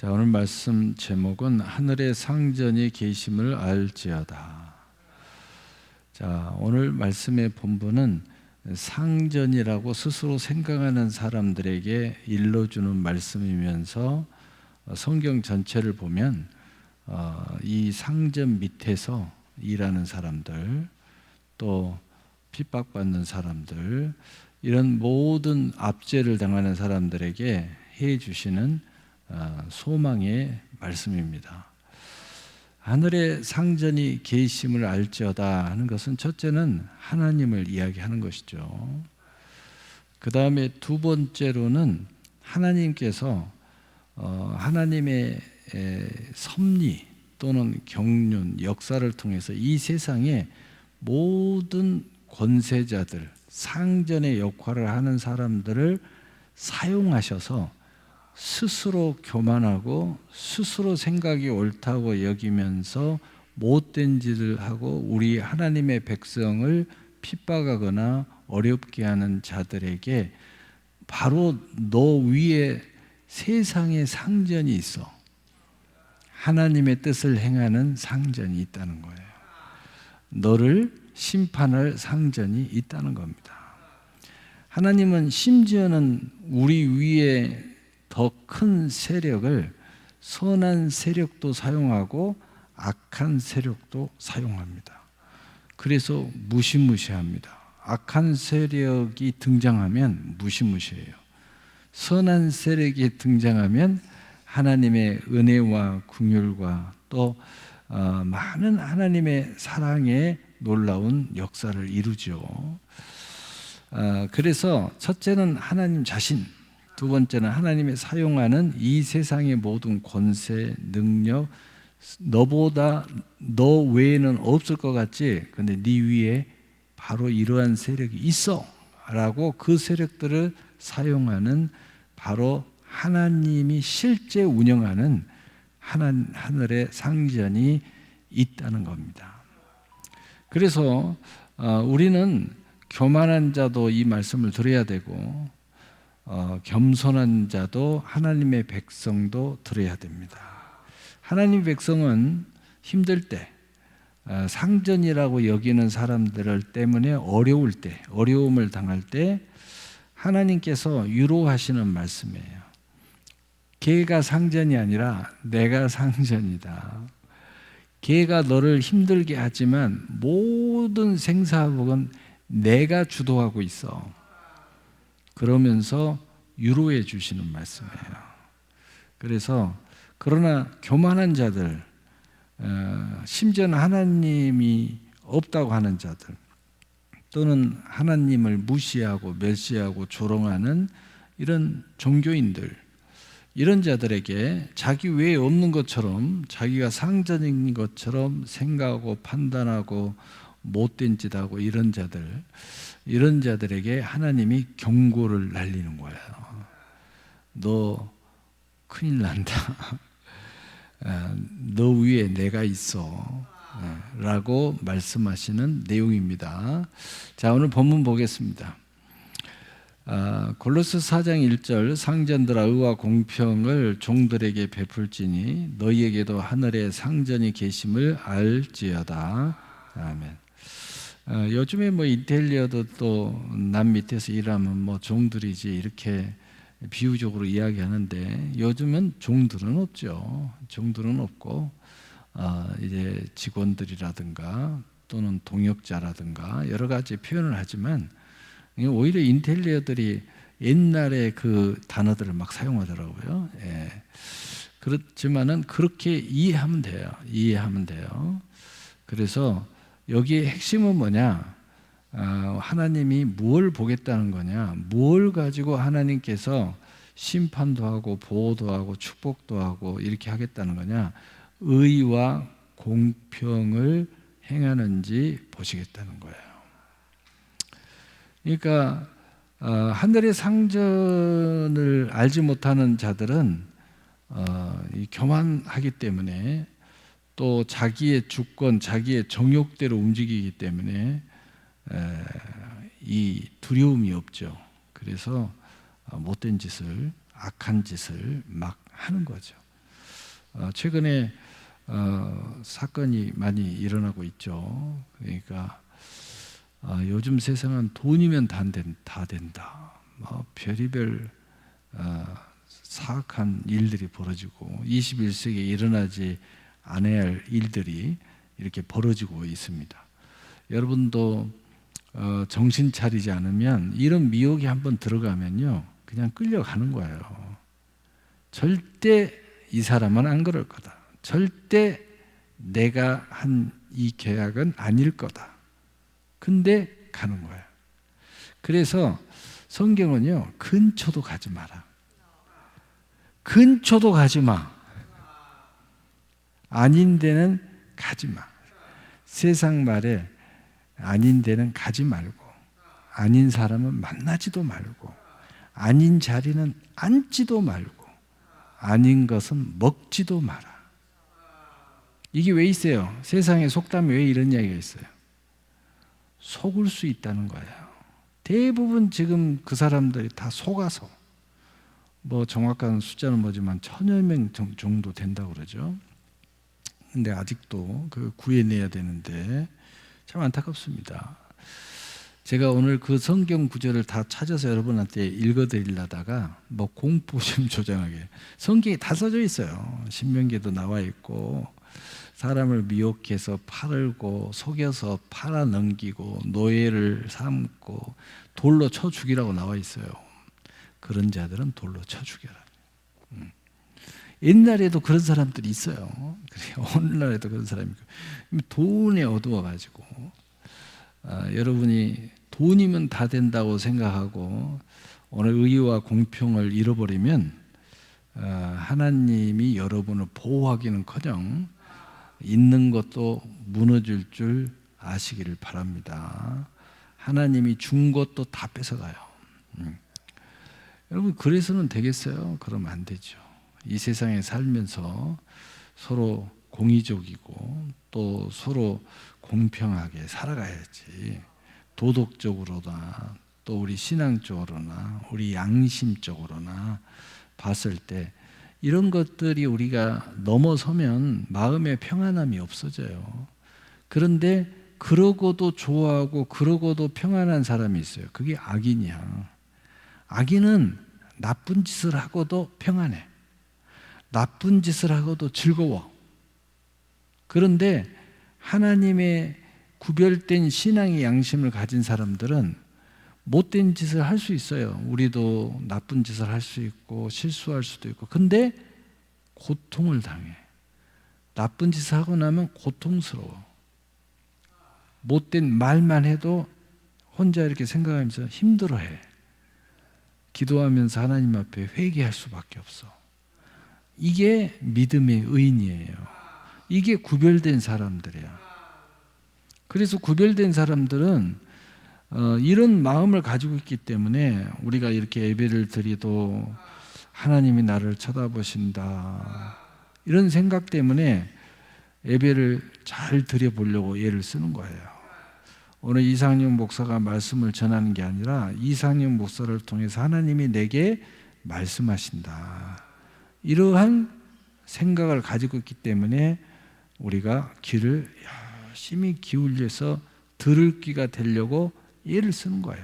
자, 오늘 말씀 제목은 하늘의 상전이 계심을 알지어다. 자, 오늘 말씀의 본문은 상전이라고 스스로 생각하는 사람들에게 일러주는 말씀이면서 성경 전체를 보면 이 상전 밑에서 일하는 사람들, 또 핍박받는 사람들, 이런 모든 압제를 당하는 사람들에게 해 주시는 소망의 말씀입니다. 하늘의 상전이 계심을 알지어다 하는 것은 첫째는 하나님을 이야기하는 것이죠. 그 다음에 두 번째로는 하나님께서 하나님의 섭리 또는 경륜, 역사를 통해서 이 세상의 모든 권세자들, 상전의 역할을 하는 사람들을 사용하셔서 스스로 교만하고 스스로 생각이 옳다고 여기면서 못된 짓을 하고 우리 하나님의 백성을 핍박하거나 어렵게 하는 자들에게 바로 너 위에 세상의 상전이 있어. 하나님의 뜻을 행하는 상전이 있다는 거예요. 너를 심판할 상전이 있다는 겁니다. 하나님은 심지어는 우리 위에 더 큰 세력을 선한 세력도 사용하고 악한 세력도 사용합니다. 그래서 무시무시합니다. 악한 세력이 등장하면 무시무시해요. 선한 세력이 등장하면 하나님의 은혜와 긍휼과 또 많은 하나님의 사랑의 놀라운 역사를 이루죠. 그래서 첫째는 하나님 자신, 두 번째는 하나님의 사용하는 이 세상의 모든 권세, 능력, 너 외에는 없을 것 같지? 근데 네 위에 바로 이러한 세력이 있어 라고 그 세력들을 사용하는 바로 하나님이 실제 운영하는 하늘의 상전이 있다는 겁니다. 그래서 우리는 교만한 자도 이 말씀을 들어야 되고 겸손한 자도 하나님의 백성도 들어야 됩니다. 하나님의 백성은 힘들 때 상전이라고 여기는 사람들 때문에 어려울 때, 어려움을 당할 때 하나님께서 위로하시는 말씀이에요. 걔가 상전이 아니라 내가 상전이다. 걔가 너를 힘들게 하지만 모든 생사복은 내가 주도하고 있어. 그러면서 위로해 주시는 말씀이에요. 그래서 그러나 교만한 자들, 심지어는 하나님이 없다고 하는 자들, 또는 하나님을 무시하고 멸시하고 조롱하는 이런 종교인들, 이런 자들에게 자기 외에 없는 것처럼, 자기가 상전인 것처럼 생각하고 판단하고 못된 짓하고 이런 자들에게 하나님이 경고를 날리는 거예요. 너 큰일 난다. 너 위에 내가 있어 라고 말씀하시는 내용입니다. 자, 오늘 본문 보겠습니다. 골로새 4장 1절 상전들아 의와 공평을 종들에게 베풀지니 너희에게도 하늘의 상전이 계심을 알지어다. 아멘. 요즘에 인텔리어도 또 남 밑에서 일하면 종들이지 이렇게 비유적으로 이야기하는데 요즘은 종들은 없죠. 종들은 없고 이제 직원들이라든가 또는 동역자라든가 여러 가지 표현을 하지만 오히려 인텔리어들이 옛날에 그 단어들을 막 사용하더라고요. 예. 그렇지만은 그렇게 이해하면 돼요. 그래서 여기에 핵심은 뭐냐? 하나님이 무엇을 보겠다는 거냐? 무엇을 가지고 하나님께서 심판도 하고 보호도 하고 축복도 하고 이렇게 하겠다는 거냐? 의와 공평을 행하는지 보시겠다는 거예요. 그러니까 하늘의 상전을 알지 못하는 자들은 교만하기 때문에 또 자기의 주권, 자기의 정욕대로 움직이기 때문에 이 두려움이 없죠. 그래서 못된 짓을, 악한 짓을 막 하는 거죠. 최근에 사건이 많이 일어나고 있죠. 그러니까 요즘 세상은 돈이면 다 된다. 별의별 사악한 일들이 벌어지고 21세기에 일어나지 않아야 할 일들이 이렇게 벌어지고 있습니다. 여러분도 정신 차리지 않으면 이런 미혹이 한번 들어가면요, 그냥 끌려가는 거예요. 절대 이 사람은 안 그럴 거다. 절대 내가 한 이 계약은 아닐 거다. 근데 가는 거예요. 그래서 성경은요, 근처도 가지 마라. 근처도 가지 마. 아닌 데는 가지 마. 세상 말에 아닌 데는 가지 말고, 아닌 사람은 만나지도 말고, 아닌 자리는 앉지도 말고, 아닌 것은 먹지도 마라. 이게 왜 있어요? 세상의 속담에 왜 이런 이야기가 있어요? 속을 수 있다는 거예요. 대부분 지금 그 사람들이 다 속아서, 정확한 숫자는 뭐지만 1000여 명 정도 된다고 그러죠. 근데 아직도 그 구해내야 되는데 참 안타깝습니다. 제가 오늘 그 성경 구절을 다 찾아서 여러분한테 읽어드리려다가 공포심 조장하게, 성경이 다 써져 있어요. 신명기에도 나와 있고, 사람을 미혹해서 팔고 속여서 팔아넘기고 노예를 삼고 돌로 쳐 죽이라고 나와 있어요. 그런 자들은 돌로 쳐 죽여라. 옛날에도 그런 사람들이 있어요. 오늘날에도 그런 사람이 있고, 돈에 어두워가지고 여러분이 돈이면 다 된다고 생각하고 오늘 의와 공평을 잃어버리면 하나님이 여러분을 보호하기는커녕 있는 것도 무너질 줄 아시기를 바랍니다. 하나님이 준 것도 다 뺏어가요. 여러분, 그래서는 되겠어요? 그러면 안 되죠. 이 세상에 살면서 서로 공의적이고 또 서로 공평하게 살아가야지. 도덕적으로나 또 우리 신앙적으로나 우리 양심적으로나 봤을 때 이런 것들이 우리가 넘어서면 마음의 평안함이 없어져요. 그런데 그러고도 좋아하고 그러고도 평안한 사람이 있어요. 그게 악인이야. 악인은 나쁜 짓을 하고도 평안해. 나쁜 짓을 하고도 즐거워. 그런데 하나님의 구별된 신앙의 양심을 가진 사람들은 못된 짓을 할 수 있어요. 우리도 나쁜 짓을 할 수 있고 실수할 수도 있고. 근데 고통을 당해. 나쁜 짓을 하고 나면 고통스러워. 못된 말만 해도 혼자 이렇게 생각하면서 힘들어해. 기도하면서 하나님 앞에 회개할 수밖에 없어. 이게 믿음의 의인이에요. 이게 구별된 사람들이야. 그래서 구별된 사람들은 이런 마음을 가지고 있기 때문에 우리가 이렇게 예배를 드리도 하나님이 나를 쳐다보신다, 이런 생각 때문에 예배를 잘 드려보려고 예를 쓰는 거예요. 오늘 이상용 목사가 말씀을 전하는 게 아니라 이상용 목사를 통해서 하나님이 내게 말씀하신다, 이러한 생각을 가지고 있기 때문에 우리가 귀를 열심히 기울여서 들을 귀가 되려고 예를 쓰는 거예요.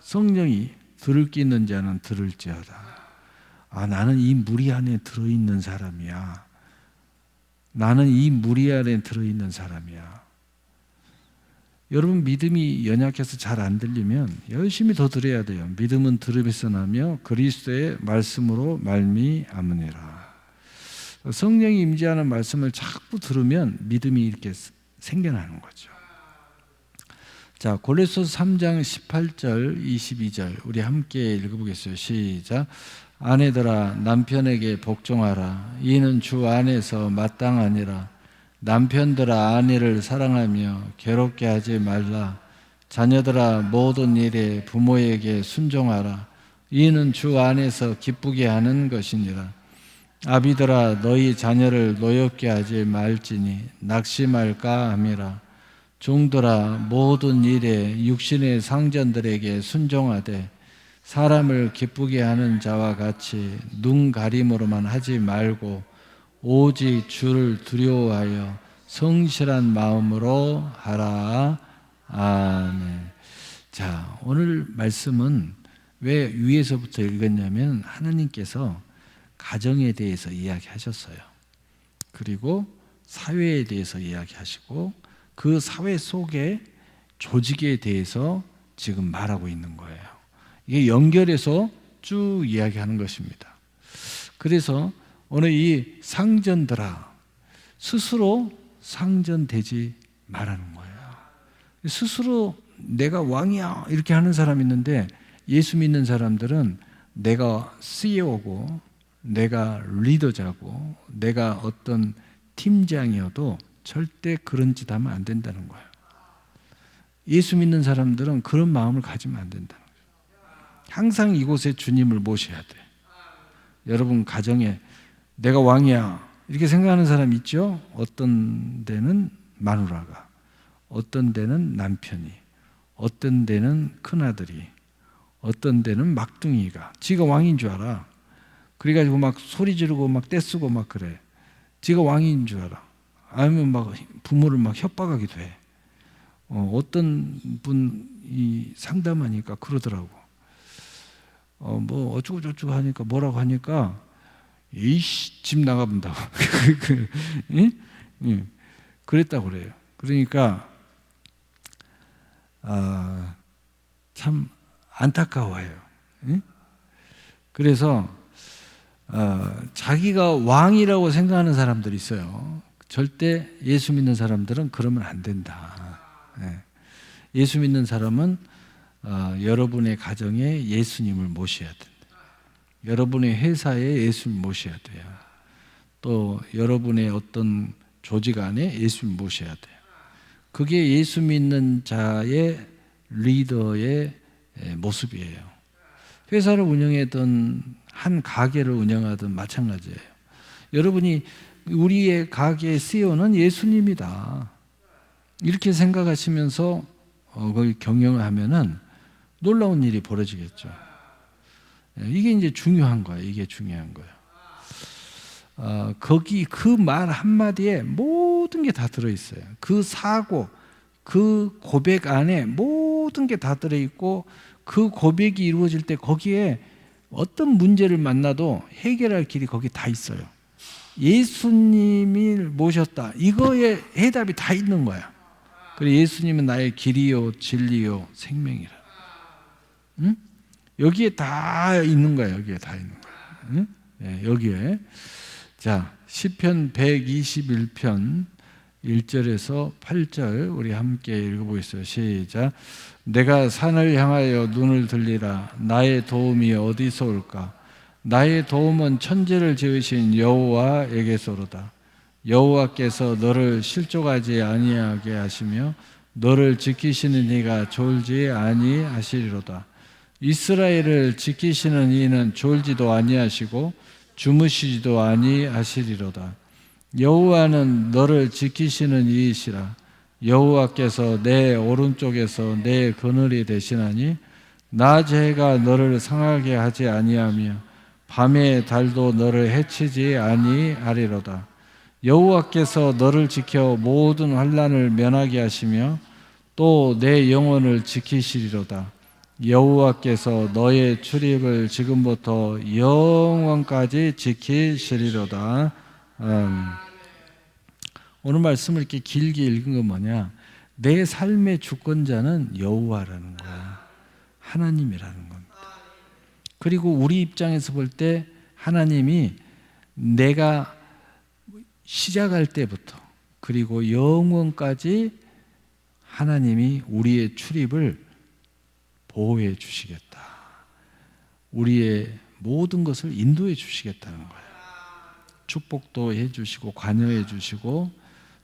성령이 들을 귀 있는 자는 들을지어다. 나는 이 무리 안에 들어있는 사람이야. 나는 이 무리 안에 들어있는 사람이야. 여러분, 믿음이 연약해서 잘 안 들리면 열심히 더 들어야 돼요. 믿음은 들음에서 나며 그리스도의 말씀으로 말미암으니라. 성령이 임재하는 말씀을 자꾸 들으면 믿음이 이렇게 생겨나는 거죠. 자, 고린도서 3장 18절 22절 우리 함께 읽어보겠어요. 시작. 아내들아 남편에게 복종하라. 이는 주 안에서 마땅하니라. 남편들아 아내를 사랑하며 괴롭게 하지 말라. 자녀들아 모든 일에 부모에게 순종하라. 이는 주 안에서 기쁘게 하는 것이니라. 아비들아 너희 자녀를 노엽게 하지 말지니 낙심할까 함이라. 종들아 모든 일에 육신의 상전들에게 순종하되 사람을 기쁘게 하는 자와 같이 눈 가림으로만 하지 말고 오직 주를 두려워하여 성실한 마음으로 하라. 아멘. 자, 오늘 말씀은 왜 위에서부터 읽었냐면 하나님께서 가정에 대해서 이야기하셨어요. 그리고 사회에 대해서 이야기하시고 그 사회 속에 조직에 대해서 지금 말하고 있는 거예요. 이게 연결해서 쭉 이야기하는 것입니다. 그래서 오늘 이 상전들아, 스스로 상전되지 말라는 거예요. 스스로 내가 왕이야 이렇게 하는 사람이 있는데, 예수 믿는 사람들은 내가 CEO고 내가 리더자고 내가 어떤 팀장이어도 절대 그런 짓 하면 안 된다는 거예요. 예수 믿는 사람들은 그런 마음을 가지면 안 된다는 거예요. 항상 이곳에 주님을 모셔야 돼. 여러분 가정에 내가 왕이야 이렇게 생각하는 사람 있죠? 어떤 데는 마누라가, 어떤 데는 남편이, 어떤 데는 큰아들이, 어떤 데는 막둥이가 지가 왕인 줄 알아. 그래가지고 막 소리 지르고 막 떼쓰고 막 그래. 지가 왕인 줄 알아. 아니면 막 부모를 막 협박하기도 해. 어떤 분이 상담하니까 그러더라고. 뭐 어쩌고 저쩌고 하니까 뭐라고 하니까 이씨 집 나가본다고. 그랬다고 그래요. 그러니까 참 안타까워요. 그래서 자기가 왕이라고 생각하는 사람들이 있어요. 절대 예수 믿는 사람들은 그러면 안 된다. 예수 믿는 사람은 여러분의 가정에 예수님을 모셔야 된다. 여러분의 회사에 예수님을 모셔야 돼요. 또 여러분의 어떤 조직 안에 예수님을 모셔야 돼요. 그게 예수 믿는 자의 리더의 모습이에요. 회사를 운영하든 한 가게를 운영하든 마찬가지예요. 여러분이 우리의 가게의 CEO는 예수님이다 이렇게 생각하시면서 거기 경영을 하면은 놀라운 일이 벌어지겠죠. 이게 이제 중요한 거예요. 이게 중요한 거예요. 거기 그 말 한마디에 모든 게 다 들어있어요. 그 사고, 그 고백 안에 모든 게 다 들어있고, 그 고백이 이루어질 때 거기에 어떤 문제를 만나도 해결할 길이 거기 다 있어요. 예수님이 모셨다. 이거에 해답이 다 있는 거야. 그래, 예수님은 나의 길이요, 진리요, 생명이라. 응? 여기에 다 있는 거야. 여기에 다 있는 거야. 응? 네, 여기에. 자, 시편 121편 1절에서 8절 우리 함께 읽어보겠어요. 시작. 내가 산을 향하여 눈을 들리라. 나의 도움이 어디서 올까? 나의 도움은 천지를 지으신 여호와에게서로다. 여호와께서 너를 실족하지 아니하게 하시며 너를 지키시는 이가 졸지 아니하시리로다. 이스라엘을 지키시는 이는 졸지도 아니하시고 주무시지도 아니하시리로다. 여호와는 너를 지키시는 이이시라. 여호와께서 내 오른쪽에서 내 그늘이 되시나니 낮의 해가 너를 상하게 하지 아니하며 밤의 달도 너를 해치지 아니하리로다. 여호와께서 너를 지켜 모든 환난을 면하게 하시며 또 내 영혼을 지키시리로다. 여호와께서 너의 출입을 지금부터 영원까지 지키시리로다. 오늘 말씀을 이렇게 길게 읽은 건 뭐냐? 내 삶의 주권자는 여호와라는 거야. 하나님이라는 겁니다. 그리고 우리 입장에서 볼 때 하나님이 내가 시작할 때부터 그리고 영원까지 하나님이 우리의 출입을 보호해 주시겠다. 우리의 모든 것을 인도해 주시겠다는 거예요. 축복도 해 주시고 관여해 주시고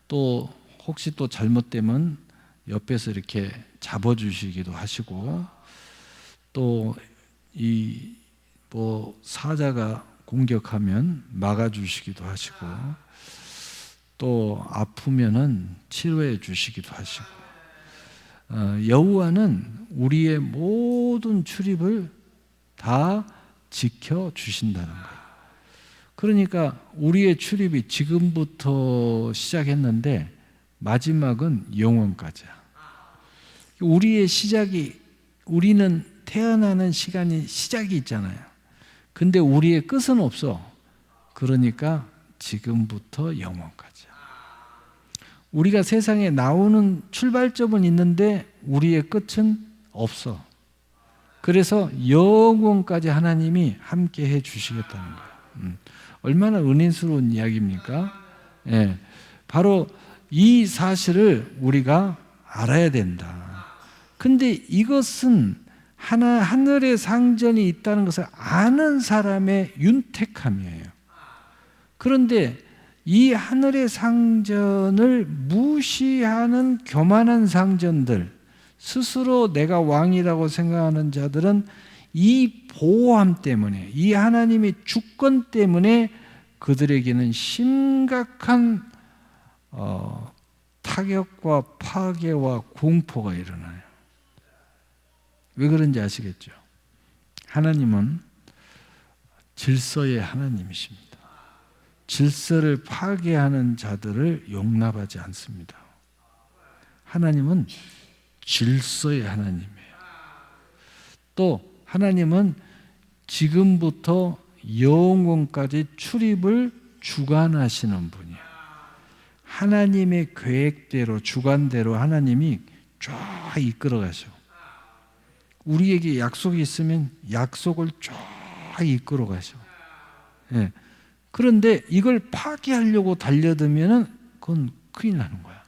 또 혹시 또 잘못되면 옆에서 이렇게 잡아 주시기도 하시고 또 이 뭐 사자가 공격하면 막아 주시기도 하시고 또 아프면은 치료해 주시기도 하시고 여호와는 우리의 모든 출입을 다 지켜 주신다는 거예요. 그러니까 우리의 출입이 지금부터 시작했는데 마지막은 영원까지야. 우리의 시작이, 우리는 태어나는 시간이 시작이 있잖아요. 근데 우리의 끝은 없어. 그러니까 지금부터 영원까지야. 우리가 세상에 나오는 출발점은 있는데 우리의 끝은 없어. 그래서 영원까지 하나님이 함께 해 주시겠다는 거예요. 얼마나 은혜스러운 이야기입니까? 예, 바로 이 사실을 우리가 알아야 된다. 근데 이것은 하늘의 상전이 있다는 것을 아는 사람의 윤택함이에요. 그런데 이 하늘의 상전을 무시하는 교만한 상전들, 스스로 내가 왕이라고 생각하는 자들은 이 보호함 때문에, 이 하나님의 주권 때문에 그들에게는 심각한 타격과 파괴와 공포가 일어나요. 왜 그런지 아시겠죠? 하나님은 질서의 하나님이십니다. 질서를 파괴하는 자들을 용납하지 않습니다. 하나님은 질서의 하나님이에요. 또 하나님은 지금부터 영원까지 출입을 주관하시는 분이에요. 하나님의 계획대로, 주관대로 하나님이 쫙 이끌어가셔. 우리에게 약속이 있으면 약속을 쫙 이끌어가셔. 예. 그런데 이걸 파괴하려고 달려들면 그건 큰일 나는 거야.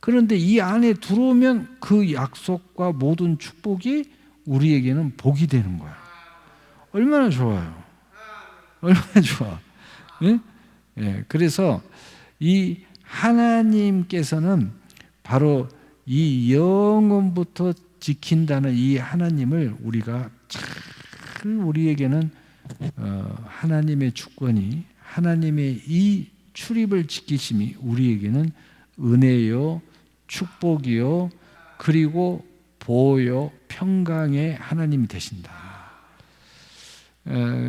그런데 이 안에 들어오면 그 약속과 모든 축복이 우리에게는 복이 되는 거야. 얼마나 좋아요. 얼마나 좋아. 예? 예. 그래서 이 하나님께서는 바로 이 영원부터 지킨다는 이 하나님을 우리가 잘, 우리에게는 하나님의 주권이, 하나님의 이 출입을 지키심이 우리에게는 은혜요, 축복이요, 그리고 보호요, 평강의 하나님이 되신다.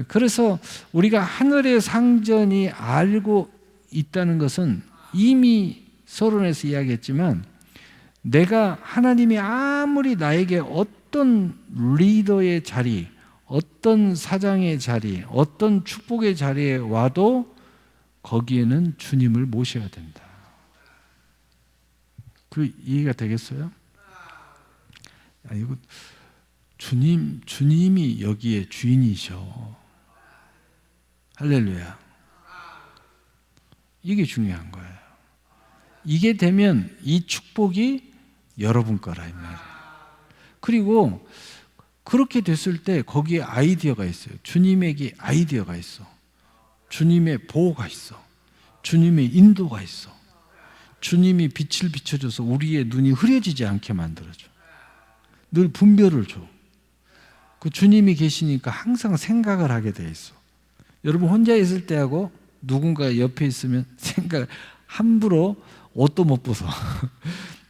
그래서 우리가 하늘의 상전이 알고 있다는 것은 이미 서론에서 이야기했지만, 내가 하나님이 아무리 나에게 어떤 리더의 자리, 어떤 사장의 자리, 어떤 축복의 자리에 와도 거기에는 주님을 모셔야 된다. 그 이해가 되겠어요? 이거 주님이 여기에 주인이셔. 할렐루야. 이게 중요한 거예요. 이게 되면 이 축복이 여러분 거라 이 말이에요. 그리고 그렇게 됐을 때 거기에 아이디어가 있어요. 주님에게 아이디어가 있어. 주님의 보호가 있어. 주님의 인도가 있어. 주님이 빛을 비춰줘서 우리의 눈이 흐려지지 않게 만들어줘. 늘 분별을 줘. 그 주님이 계시니까 항상 생각을 하게 돼 있어. 여러분 혼자 있을 때하고 누군가 옆에 있으면 생각 함부로 옷도 못 벗어.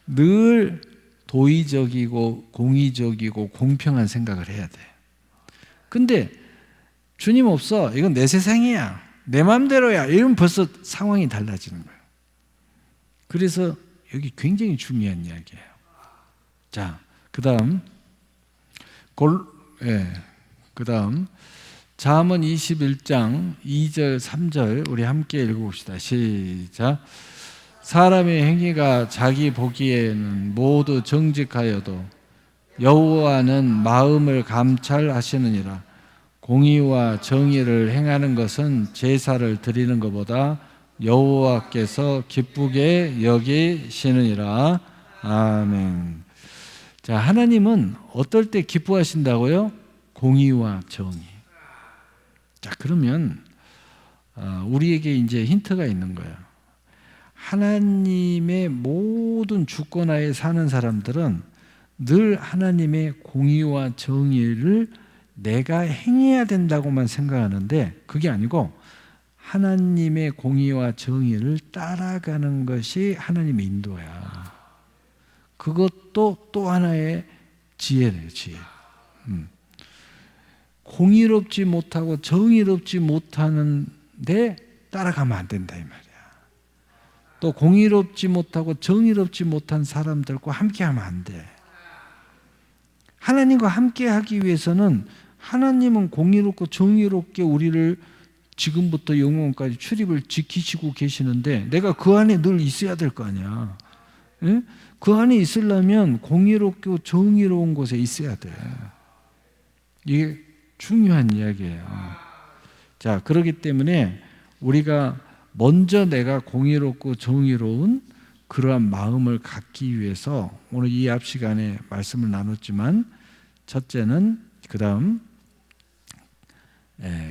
늘 도의적이고 공의적이고 공평한 생각을 해야 돼. 근데 주님 없어. 이건 내 세상이야. 내 마음대로야. 이러면 벌써 상황이 달라지는 거예요. 그래서 여기 굉장히 중요한 이야기예요. 자, 그다음 잠언 21장 2절 3절 우리 함께 읽어봅시다. 시작. 사람의 행위가 자기 보기에는 모두 정직하여도 여호와는 마음을 감찰하시느니라. 공의와 정의를 행하는 것은 제사를 드리는 것보다 여호와께서 기쁘게 여기시느니라. 아멘. 자, 하나님은 어떨 때 기뻐하신다고요? 공의와 정의. 자, 그러면 우리에게 이제 힌트가 있는 거예요. 하나님의 모든 주권하에 사는 사람들은 늘 하나님의 공의와 정의를 내가 행해야 된다고만 생각하는데 그게 아니고 하나님의 공의와 정의를 따라가는 것이 하나님의 인도야. 그것도 또 하나의 지혜래요, 지혜. 공의롭지 못하고 정의롭지 못하는 내 따라가면 안 된다 이 말이야. 또 공의롭지 못하고 정의롭지 못한 사람들과 함께하면 안 돼. 하나님과 함께하기 위해서는 하나님은 공의롭고 정의롭게 우리를 지금부터 영원까지 출입을 지키시고 계시는데 내가 그 안에 늘 있어야 될 거 아니야. 예? 그 안에 있으려면 공의롭고 정의로운 곳에 있어야 돼. 이게 중요한 이야기예요. 자, 그렇기 때문에 우리가 먼저 내가 공의롭고 정의로운 그러한 마음을 갖기 위해서 오늘 이 앞 시간에 말씀을 나눴지만 첫째는 그 다음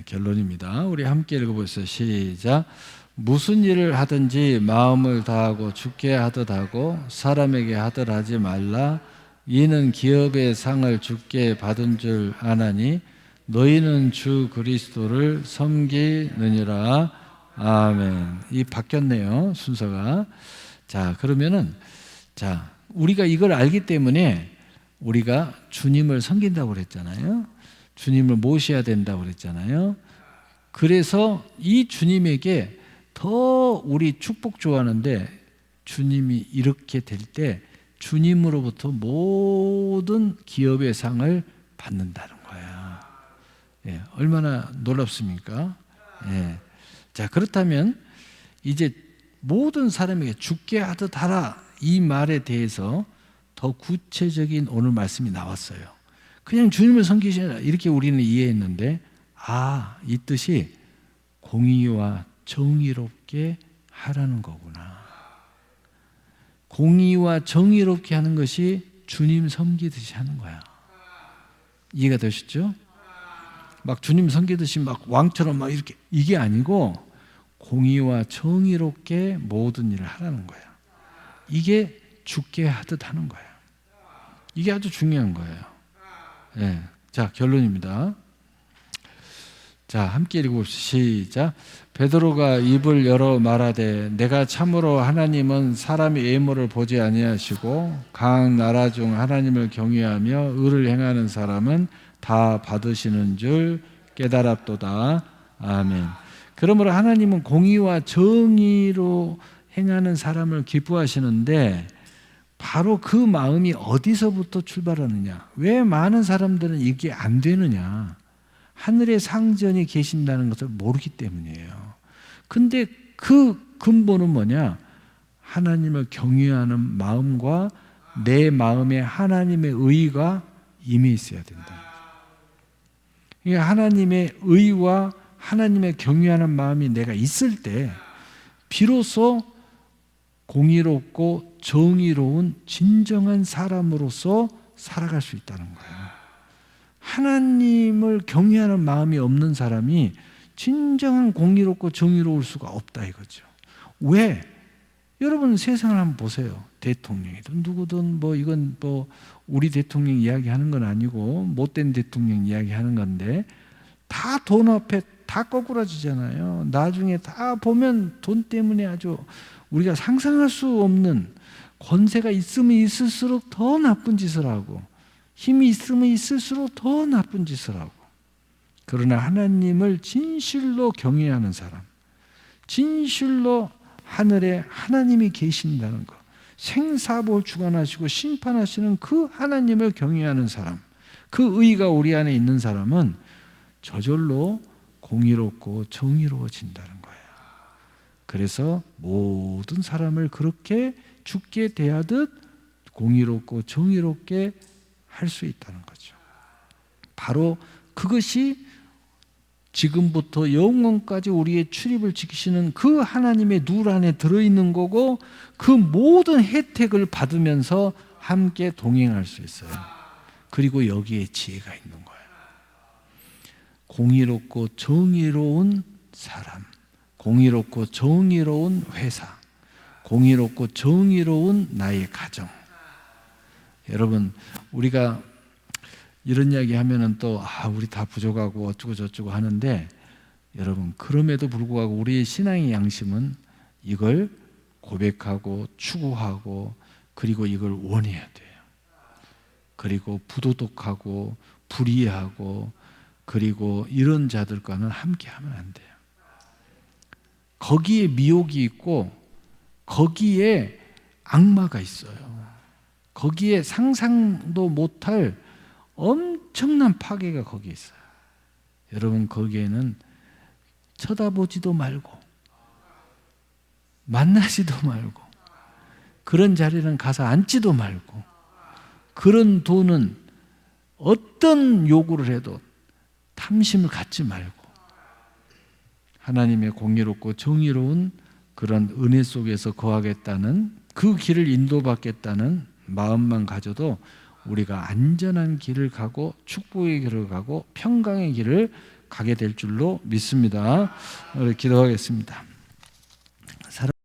결론입니다. 우리 함께 읽어보세요. 시작. 무슨 일을 하든지 마음을 다하고 주께 하듯 하고 사람에게 하듯 하지 말라. 이는 기업의 상을 주께 받은 줄 아나니 너희는 주 그리스도를 섬기느니라. 아멘. 이 바뀌었네요, 순서가. 자, 그러면은 우리가 이걸 알기 때문에 우리가 주님을 섬긴다고 그랬잖아요. 주님을 모셔야 된다고 그랬잖아요. 그래서 이 주님에게 더 우리 축복 좋아하는데 주님이 이렇게 될 때 주님으로부터 모든 기업의 상을 받는다는 거예요. 예, 얼마나 놀랍습니까? 예. 자, 그렇다면 이제 모든 사람에게 죽게 하듯 하라 이 말에 대해서 더 구체적인 오늘 말씀이 나왔어요. 그냥 주님을 섬기시라 이렇게 우리는 이해했는데 이 뜻이 공의와 정의롭게 하라는 거구나. 공의와 정의롭게 하는 것이 주님 섬기듯이 하는 거야. 이해가 되셨죠? 막 주님 섬기듯이 막 왕처럼 막 이렇게 이게 아니고 공의와 정의롭게 모든 일을 하라는 거야. 이게 죽게 하듯 하는 거야. 이게 아주 중요한 거예요. 네. 자, 결론입니다. 자, 함께 읽어봅시다. 시작. 베드로가 입을 열어 말하되 내가 참으로 하나님은 사람의 외모를 보지 아니하시고 각 나라 중 하나님을 경외하며 의를 행하는 사람은 다 받으시는 줄 깨달았도다. 아멘. 그러므로 하나님은 공의와 정의로 행하는 사람을 기뻐하시는데 바로 그 마음이 어디서부터 출발하느냐? 왜 많은 사람들은 이게 안 되느냐? 하늘의 상전이 계신다는 것을 모르기 때문이에요. 근데 그 근본은 뭐냐? 하나님을 경외하는 마음과 내 마음에 하나님의 의가 임해 있어야 된다. 그러니까 하나님의 의와 하나님의 경외하는 마음이 내가 있을 때 비로소 공의롭고 정의로운 진정한 사람으로서 살아갈 수 있다는 거예요. 하나님을 경외하는 마음이 없는 사람이 진정한 공의롭고 정의로울 수가 없다 이거죠. 왜? 여러분 세상을 한번 보세요. 대통령이든 누구든 이건 우리 대통령 이야기하는 건 아니고 못된 대통령 이야기하는 건데 다 돈 앞에 다 거꾸라지잖아요. 나중에 다 보면 돈 때문에 아주 우리가 상상할 수 없는 권세가 있으면 있을수록 더 나쁜 짓을 하고 힘이 있으면 있을수록 더 나쁜 짓을 하고 그러나 하나님을 진실로 경외하는 사람, 진실로 하늘에 하나님이 계신다는 것, 생사복을 주관하시고 심판하시는 그 하나님을 경외하는 사람, 그 의가 우리 안에 있는 사람은 저절로 공의롭고 정의로워진다는 거예요. 그래서 모든 사람을 그렇게 죽게 대하듯 공의롭고 정의롭게 할 수 있다는 거죠. 바로 그것이 지금부터 영원까지 우리의 출입을 지키시는 그 하나님의 눈 안에 들어있는 거고 그 모든 혜택을 받으면서 함께 동행할 수 있어요. 그리고 여기에 지혜가 있는 거예요. 공의롭고 정의로운 사람, 공의롭고 정의로운 회사, 공의롭고 정의로운 나의 가정. 여러분 우리가 이런 이야기 하면은 또 우리 다 부족하고 어쩌고 저쩌고 하는데 여러분 그럼에도 불구하고 우리의 신앙의 양심은 이걸 고백하고 추구하고 그리고 이걸 원해야 돼요. 그리고 부도덕하고 불의하고 그리고 이런 자들과는 함께하면 안 돼요. 거기에 미혹이 있고 거기에 악마가 있어요. 거기에 상상도 못할 엄청난 파괴가 거기에 있어요. 여러분, 거기에는 쳐다보지도 말고 만나지도 말고 그런 자리는 가서 앉지도 말고 그런 돈은 어떤 요구를 해도 탐심을 갖지 말고 하나님의 공의롭고 정의로운 그런 은혜 속에서 거하겠다는, 그 길을 인도받겠다는 마음만 가져도 우리가 안전한 길을 가고 축복의 길을 가고 평강의 길을 가게 될 줄로 믿습니다. 기도하겠습니다.